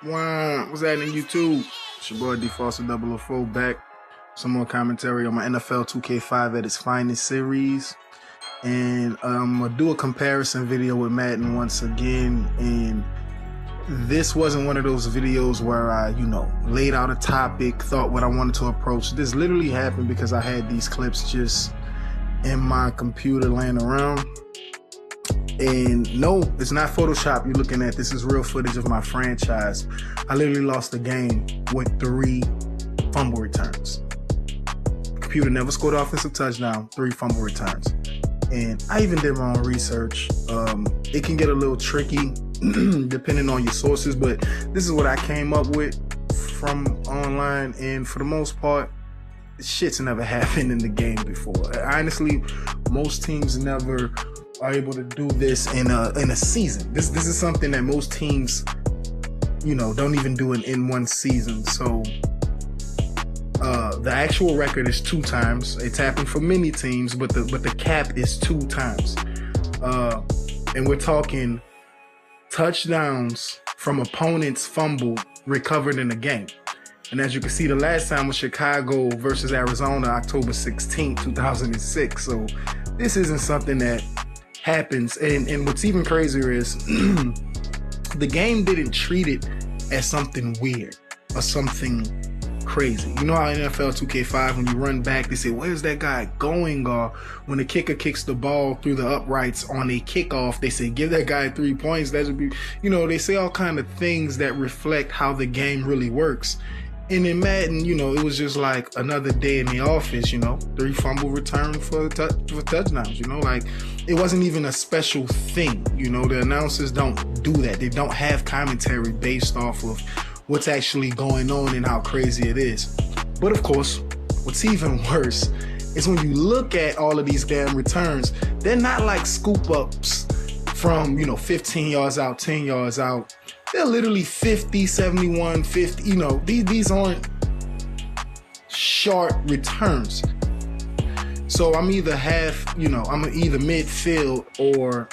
What's happening, YouTube? It's your boy D Foster 004 back. Some more commentary on my NFL2K5 at its finest series. And I'm going to do a comparison video with Madden once again. And this wasn't one of those videos where I, laid out a topic, thought what I wanted to approach. This literally happened because I had these clips just in my computer laying around. And no, it's not Photoshop you're looking at. This is real footage of my franchise. I literally lost a game with 3 fumble returns. The computer never scored an offensive touchdown, 3 fumble returns. And I even did my own research. It can get a little tricky depending on your sources, but this is what I came up with from online. And for the most part, shit's never happened in the game before. Honestly, most teams never are able to do this in a season. This is something that most teams, don't even do in one season. So the actual record is 2 times. It's happened for many teams, but the cap is 2 times. And we're talking touchdowns from opponents fumbled recovered in a game. And as you can see, the last time was Chicago versus Arizona, October 16, 2006. So this isn't something that happens. And what's even crazier is the game didn't treat it as something weird or something crazy. You know how in NFL2K5, when you run back, they say, where's that guy going? Or when the kicker kicks the ball through the uprights on a kickoff, they say, give that guy 3 points. That should be, they say all kind of things that reflect how the game really works. And in Madden, it was just like another day in the office, 3 fumble return for touchdowns, it wasn't even a special thing. The announcers don't do that. They don't have commentary based off of what's actually going on and how crazy it is. But of course, what's even worse is when you look at all of these damn returns, they're not like scoop ups from, 15 yards out, 10 yards out. They're literally 50, 71, 50, these aren't short returns. So I'm either I'm either midfield or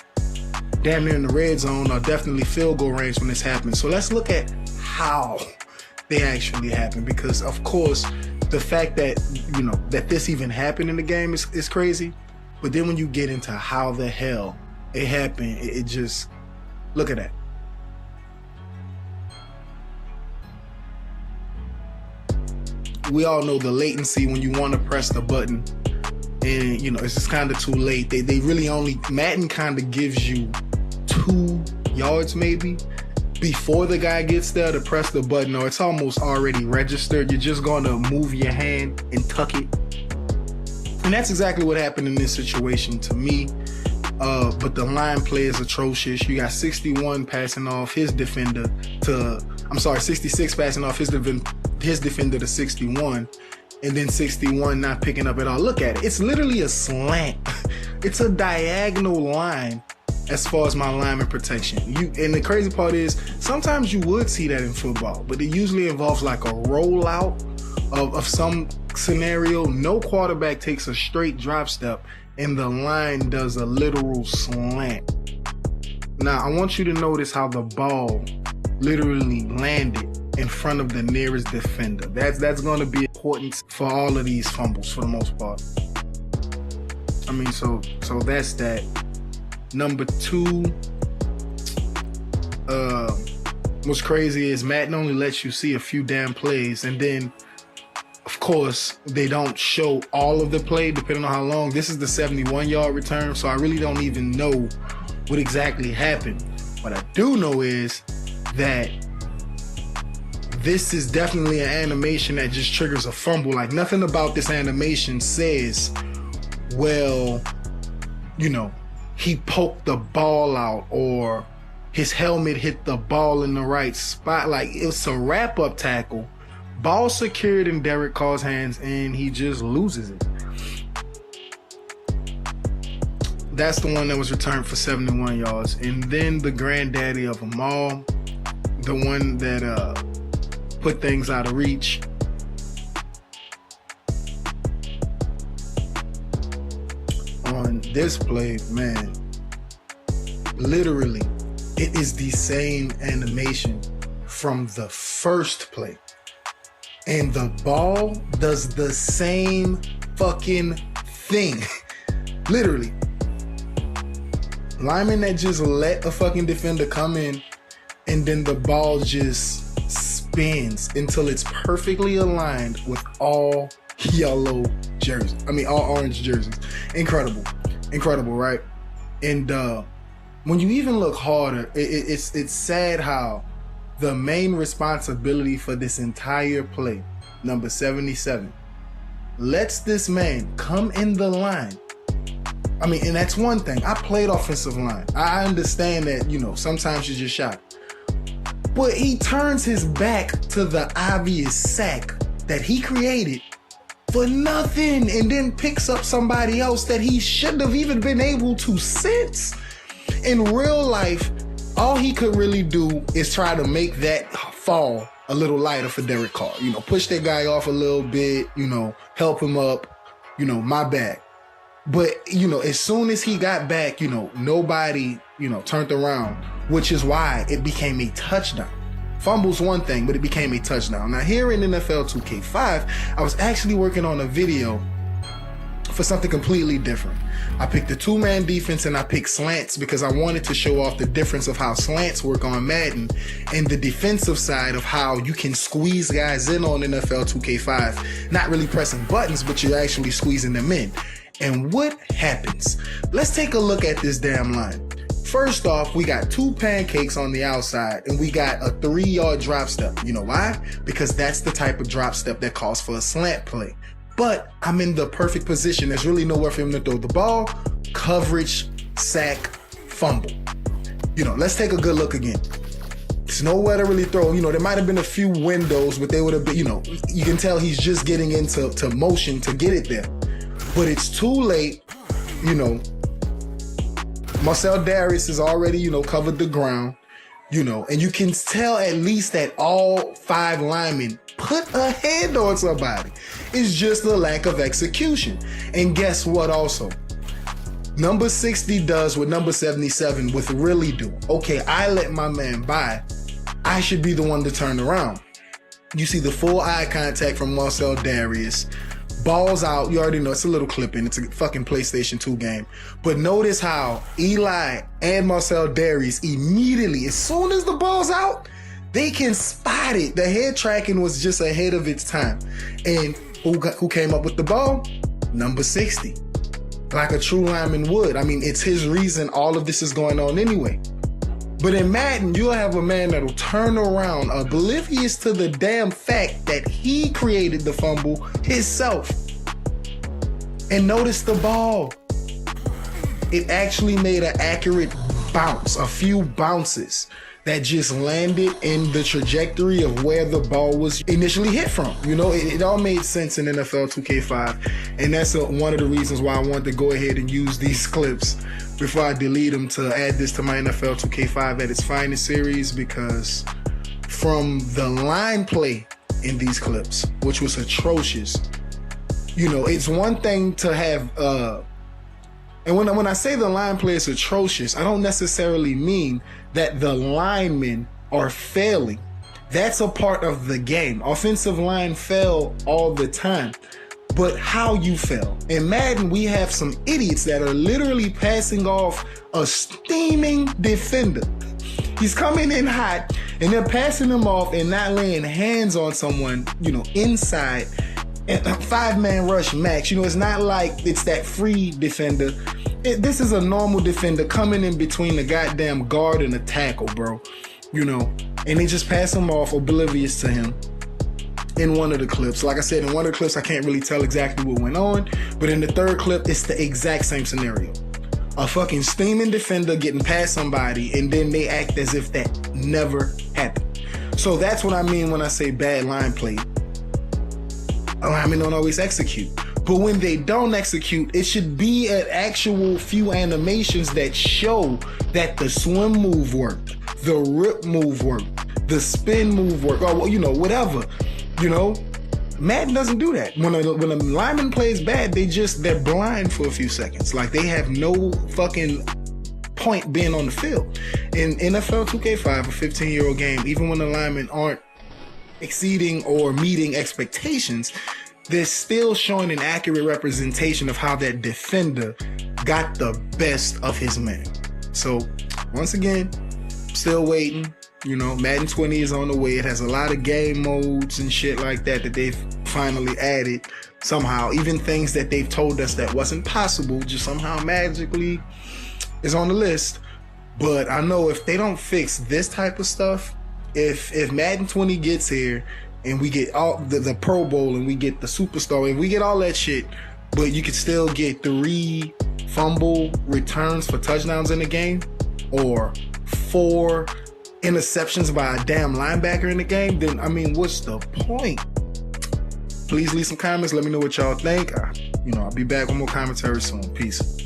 damn near in the red zone or definitely field goal range when this happens. So let's look at how they actually happen, because of course the fact that, that this even happened in the game is crazy. But then when you get into how the hell it happened, it just, look at that. We all know the latency when you want to press the button and it's just kind of too late. They really only, Madden kind of gives you 2 yards maybe before the guy gets there to press the button, or it's almost already registered. You're just going to move your hand and tuck it. And that's exactly what happened in this situation to me. But the line play is atrocious. You got 61 passing off his defender to, 66 passing off his defender to 61, and then 61 not picking up at all. Look at it. It's literally a slant. It's a diagonal line as far as my lineman protection. And the crazy part is sometimes you would see that in football, but it usually involves like a rollout of some scenario. No quarterback takes a straight drop step and the line does a literal slant. Now I want you to notice how the ball literally landed in front of the nearest defender. That's going to be important for all of these fumbles for the most part. So that's that. Number 2, what's crazy is Madden only lets you see a few damn plays, and then of course they don't show all of the play depending on how long. This is the 71-yard return, so I really don't even know what exactly happened. What I do know is that this is definitely an animation that just triggers a fumble. Like nothing about this animation says, well, he poked the ball out or his helmet hit the ball in the right spot. Like it's a wrap-up tackle, ball secured in Derek Carr's hands, and he just loses it. That's the one that was returned for 71 yards. And then the granddaddy of them all, the one that put things out of reach. On this play, man, literally, it is the same animation from the first play. And the ball does the same fucking thing. Literally. Lineman that just let a fucking defender come in, and then the ball just spins until it's perfectly aligned with all yellow jerseys. All orange jerseys. Incredible. Incredible, right? And when you even look harder, it's sad how the main responsibility for this entire play, number 77, lets this man come in the line. And that's one thing. I played offensive line. I understand that, sometimes you're just shot. But he turns his back to the obvious sack that he created for nothing, and then picks up somebody else that he shouldn't have even been able to sense. In real life, all he could really do is try to make that fall a little lighter for Derek Carr. Push that guy off a little bit, help him up, my bad. But, as soon as he got back, nobody, turned around, which is why it became a touchdown. Fumbles one thing, but it became a touchdown. Now, here in NFL2K5, I was actually working on a video for something completely different. I picked the two-man defense and I picked slants because I wanted to show off the difference of how slants work on Madden and the defensive side of how you can squeeze guys in on NFL2K5, not really pressing buttons, but you're actually squeezing them in. And what happens? Let's take a look at this damn line. First off, we got two pancakes on the outside and we got a 3-yard drop step. You know why? Because that's the type of drop step that calls for a slant play. But I'm in the perfect position. There's really nowhere for him to throw the ball. Coverage, sack, fumble. Let's take a good look again. There's nowhere to really throw. There might have been a few windows, but they would have been, you can tell he's just getting into motion to get it there. But it's too late. Marcel Darius has already, covered the ground, and you can tell at least that all 5 linemen put a hand on somebody. It's just the lack of execution. And guess what also? Number 60 does what number 77 would really do. Okay, I let my man by. I should be the one to turn around. You see the full eye contact from Marcel Darius. Ball's out. You already know it's a little clipping. It's a fucking PlayStation 2 game. But notice how Eli and Marcel Darius immediately, as soon as the ball's out, they can spot it. The head tracking was just ahead of its time. And who came up with the ball? Number 60. Like a true lineman would. It's his reason all of this is going on anyway. But in Madden, you'll have a man that'll turn around oblivious to the damn fact that he created the fumble himself. And notice the ball. It actually made an accurate bounce, a few bounces that just landed in the trajectory of where the ball was initially hit from. It all made sense in NFL 2K5. And that's one of the reasons why I wanted to go ahead and use these clips before I delete them to add this to my NFL 2K5 at its finest series, because from the line play in these clips, which was atrocious, it's one thing to have, and when I say the line play is atrocious, I don't necessarily mean that the linemen are failing. That's a part of the game. Offensive line fail all the time. But how you fail. In Madden, we have some idiots that are literally passing off a steaming defender. He's coming in hot and they're passing him off and not laying hands on someone, inside. And a 5-man rush max. It's not like it's that free defender. This is a normal defender coming in between the goddamn guard and the tackle, bro. And they just pass him off oblivious to him. In one of the clips, like I said, in one of the clips, I can't really tell exactly what went on, but in the third clip, it's the exact same scenario. A fucking steaming defender getting past somebody, and then they act as if that never happened. So that's what I mean when I say bad line play. Linemen don't always execute. But when they don't execute, it should be an actual few animations that show that the swim move worked, the rip move worked, the spin move worked, or whatever. Madden doesn't do that. When a lineman plays bad, they're blind for a few seconds. Like, they have no fucking point being on the field? In NFL 2K5, a 15-year-old game, even when the linemen aren't exceeding or meeting expectations, they're still showing an accurate representation of how that defender got the best of his man. So, once again, still waiting. You know, Madden 20 is on the way. It has a lot of game modes and shit like that they've finally added somehow. Even things that they've told us that wasn't possible just somehow magically is on the list. But I know if they don't fix this type of stuff, if Madden 20 gets here and we get all the Pro Bowl and we get the Superstar and we get all that shit, but you could still get 3 fumble returns for touchdowns in the game, or 4 interceptions by a damn linebacker in the game, then I mean, what's the point? Please leave some comments. Let me know what y'all think. I'll be back with more commentary soon. Peace.